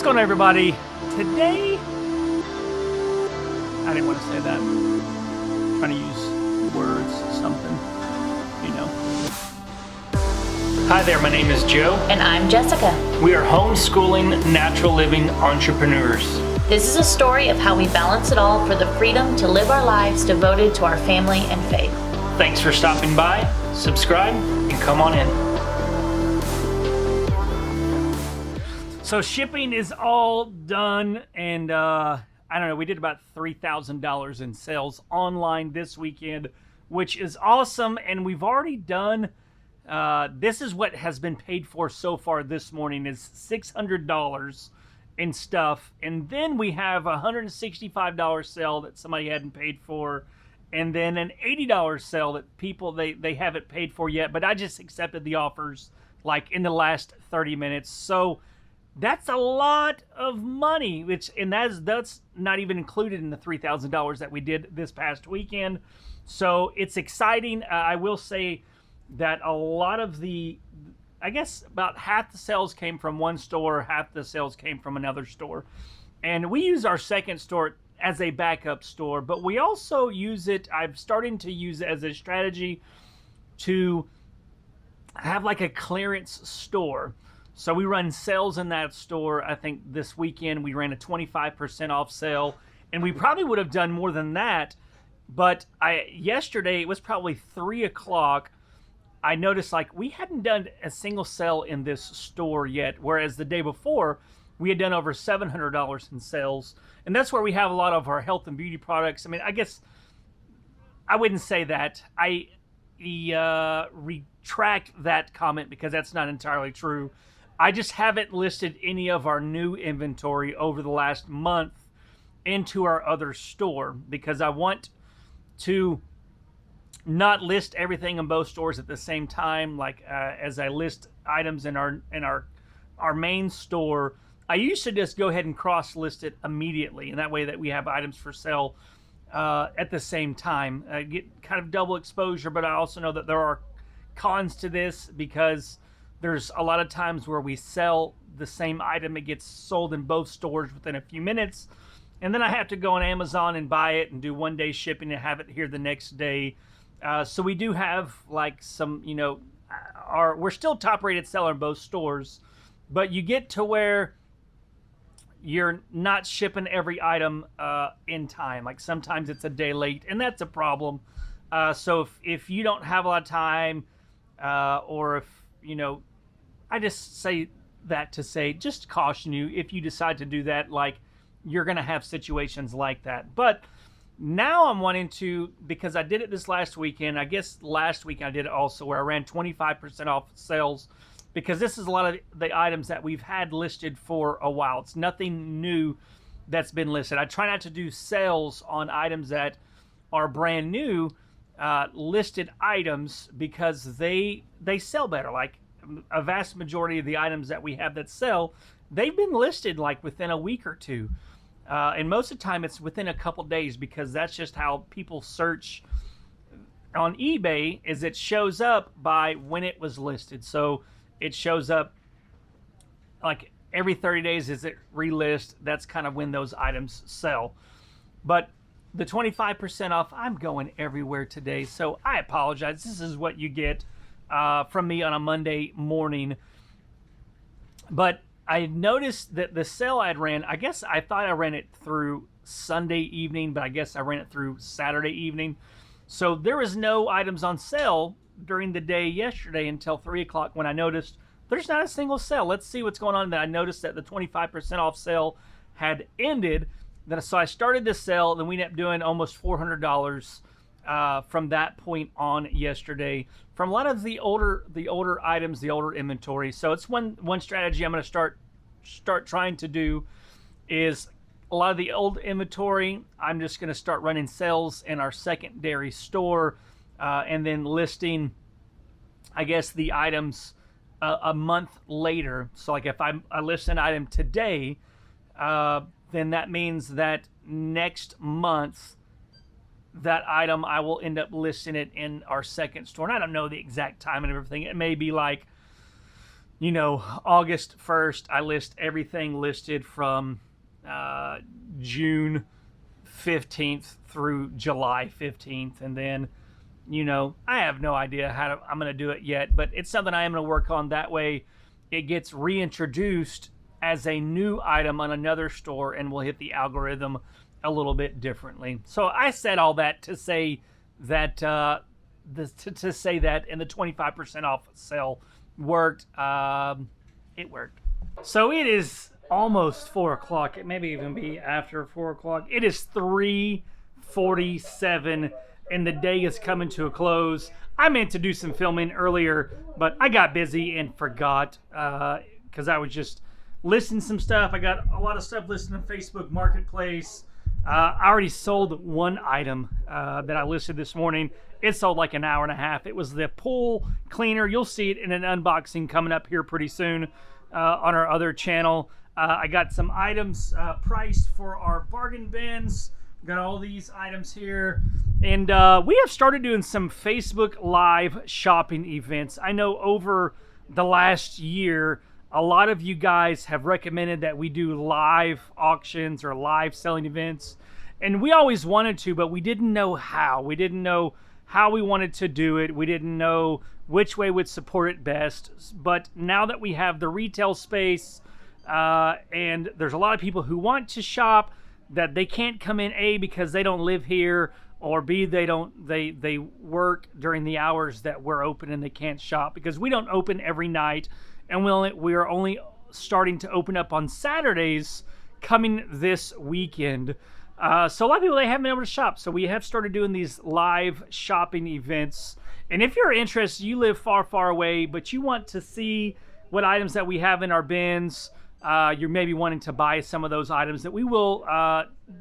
What's going on, everybody? Today, I didn't want to say that. I'm trying to use words, something, you know. Hi there, my name is Joe. And I'm Jessica. We are homeschooling, natural living entrepreneurs. This is a story of how we balance it all for the freedom to live our lives devoted to our family and faith. Thanks for stopping by, subscribe, and come on in. So shipping is all done, and I don't know, we did about $3,000 in sales online this weekend, which is awesome, and we've already done, this is what has been paid for so far this morning, is $600 in stuff, and then we have a $165 sale that somebody hadn't paid for, and then an $80 sale that people, they haven't paid for yet, but I just accepted the offers like in the last 30 minutes, so that's a lot of money, and that's not even included in the $3,000 that we did this past weekend. So it's exciting. I will say that a lot of I guess about half the sales came from one store, half the sales came from another store. And we use our second store as a backup store, but we also use it, I'm starting to use it as a strategy to have like a clearance store. So we run sales in that store. I think this weekend we ran a 25% off sale, and we probably would have done more than that. But yesterday, it was probably 3 o'clock. I noticed like we hadn't done a single sale in this store yet, whereas the day before we had done over $700 in sales. And that's where we have a lot of our health and beauty products. I mean, I guess I wouldn't say that. I retract that comment because that's not entirely true. I just haven't listed any of our new inventory over the last month into our other store because I want to not list everything in both stores at the same time. Like as I list items in our main store, I used to just go ahead and cross list it immediately, and that way that we have items for sale at the same time. I get kind of double exposure, but I also know that there are cons to this because there's a lot of times where we sell the same item, it gets sold in both stores within a few minutes, and then I have to go on Amazon and buy it and do one-day shipping and have it here the next day. So we do have like some, you know, we're still top-rated seller in both stores, but you get to where you're not shipping every item in time. Like sometimes it's a day late, and that's a problem. So if you don't have a lot of time, or if, you know, I just say that to say, just caution you, if you decide to do that, like, you're going to have situations like that. But now I'm wanting to, because I did it this last weekend, I guess last week I did it also, where I ran 25% off sales, because this is a lot of the items that we've had listed for a while. It's nothing new that's been listed. I try not to do sales on items that are brand new, listed items, because they sell better. Like a vast majority of the items that we have that sell, they've been listed like within a week or two, and most of the time it's within a couple days, because that's just how people search on eBay. Is it shows up by when it was listed, so it shows up like every 30 days is it relist. That's kind of when those items sell. But the 25% off, I'm going everywhere today, so I apologize. This is what you get from me on a Monday morning. But I noticed that the sale I'd ran, I guess I thought I ran it through Sunday evening, but I guess I ran it through Saturday evening. So there was no items on sale during the day yesterday until 3 o'clock, when I noticed there's not a single sale. Let's see what's going on. Then I noticed that the 25% off sale had ended. So I started this sale, then we ended up doing almost $400 from that point on yesterday, from a lot of the older items, the older inventory. So it's one strategy I'm going to start trying to do is a lot of the old inventory. I'm just going to start running sales in our secondary store, and then listing, I guess, the items a month later. So like if I list an item today, then that means that next month, that item, I will end up listing it in our second store. And I don't know the exact time and everything. It may be like August 1st, I list everything listed from June 15th through July 15th. And then, I have no idea I'm going to do it yet, but it's something I am going to work on. That way it gets reintroduced as a new item on another store and will hit the algorithm a little bit differently. So I said all that to say that to say that, and the 25% off sale worked. It worked. So it is almost 4 o'clock. It may even be after 4 o'clock. It is 3:47 and the day is coming to a close. I meant to do some filming earlier, but I got busy and forgot because I was just listing some stuff. I got a lot of stuff listed on Facebook Marketplace. I already sold one item that I listed this morning. It sold like an hour and a half. It was the pool cleaner. You'll see it in an unboxing coming up here pretty soon on our other channel. I got some items priced for our bargain bins. Got all these items here. And we have started doing some Facebook Live shopping events. I know over the last year, a lot of you guys have recommended that we do live auctions or live selling events. And we always wanted to, but we didn't know how. We didn't know how we wanted to do it. We didn't know which way would support it best. But now that we have the retail space, and there's a lot of people who want to shop that they can't come in, A, because they don't live here, or B, they work during the hours that we're open and they can't shop, because we don't open every night, and we are only starting to open up on Saturdays coming this weekend. So a lot of people, they haven't been able to shop. So we have started doing these live shopping events. And if you're interested, you live far, far away, but you want to see what items that we have in our bins, you're maybe wanting to buy some of those items, that we will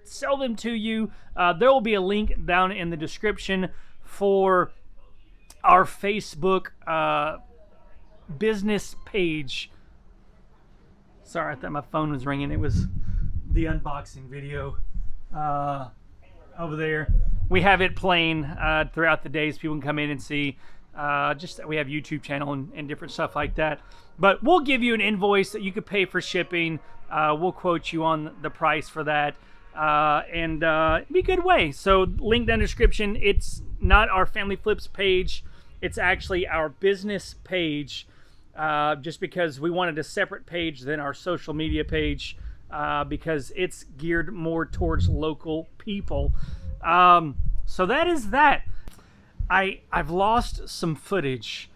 sell them to you. There will be a link down in the description for our Facebook business page. Sorry, I thought my phone was ringing. It was the unboxing video over there. We have it playing throughout the days. People can come in and see. Just that we have YouTube channel and different stuff like that. But we'll give you an invoice that you could pay for shipping. We'll quote you on the price for that. And it'd be a good way. So link down in the description. It's not our Family Flips page. It's actually our business page. Just because we wanted a separate page than our social media page. Because it's geared more towards local people. So that is that. I've lost some footage.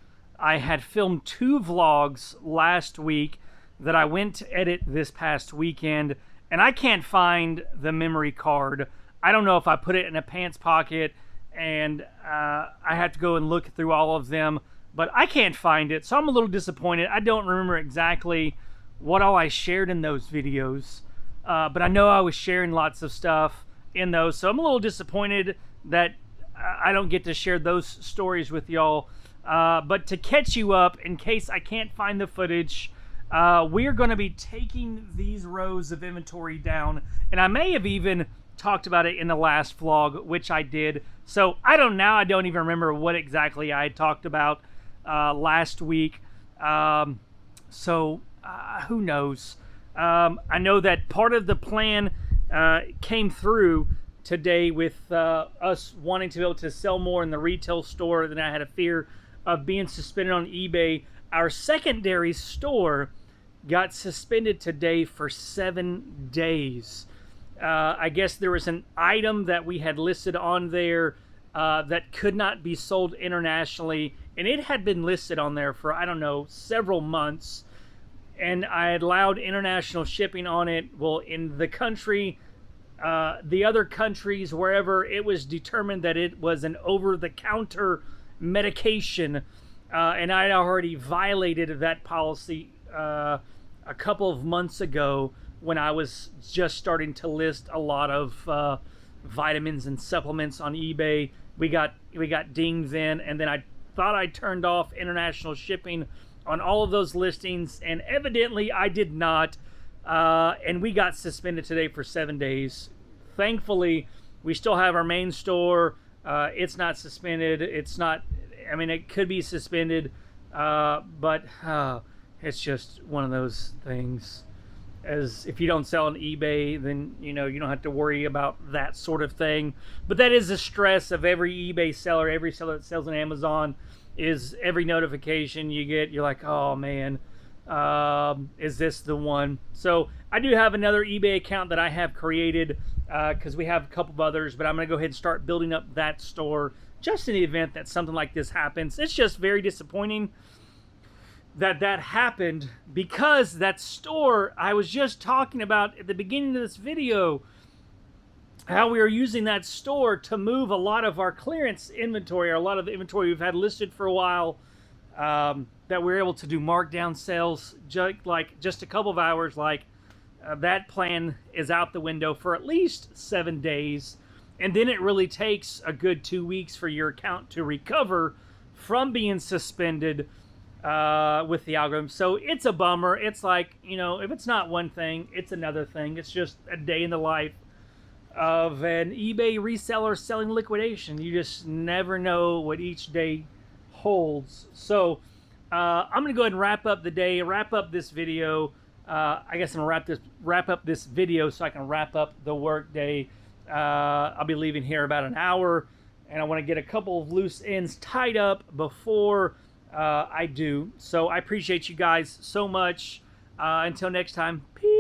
I had filmed 2 vlogs last week that I went to edit this past weekend, and I can't find the memory card. I don't know if I put it in a pants pocket, and I have to go and look through all of them, but I can't find it, so I'm a little disappointed. I don't remember exactly what all I shared in those videos, but I know I was sharing lots of stuff in those, so I'm a little disappointed that I don't get to share those stories with y'all. But to catch you up, in case I can't find the footage, we're going to be taking these rows of inventory down. And I may have even talked about it in the last vlog, which I did. So I don't even remember what exactly I talked about last week. So who knows? I know that part of the plan came through today with us wanting to be able to sell more in the retail store than I had a fear of being suspended on eBay. Our secondary store got suspended today for 7 days. I guess there was an item that we had listed on there that could not be sold internationally, and it had been listed on there for, I don't know, several months, and I had allowed international shipping on it. Well, in the country, the other countries, wherever, it was determined that it was an over-the-counter medication, and I had already violated that policy a couple of months ago when I was just starting to list a lot of vitamins and supplements on eBay. We got dinged then, and then I thought I turned off international shipping on all of those listings, and evidently I did not. And we got suspended today for 7 days. Thankfully, we still have our main store. It's not suspended. It's not, I mean, it could be suspended, but It's just one of those things. As if you don't sell on eBay, then you don't have to worry about that sort of thing. But that is the stress of every eBay seller, every seller that sells on Amazon, is every notification you get, you're like, oh man, is this the one? So I do have another eBay account that I have created because we have a couple of others, but I'm going to go ahead and start building up that store just in the event that something like this happens. It's just very disappointing that happened, because that store I was just talking about at the beginning of this video, how we are using that store to move a lot of our clearance inventory, or a lot of the inventory we've had listed for a while, that we're able to do markdown sales just a couple of hours. That plan is out the window for at least 7 days, and then it really takes a good 2 weeks for your account to recover from being suspended with the algorithm. So it's a bummer. It's like, if it's not one thing, it's another thing. It's just a day in the life of an eBay reseller selling liquidation. You just never know what each day holds. So I'm going to go ahead and wrap up the day, wrap up this video. I guess I'm going to wrap up this video so I can wrap up the work day. I'll be leaving here about an hour, and I want to get a couple of loose ends tied up before I do. So I appreciate you guys so much. Until next time, peace.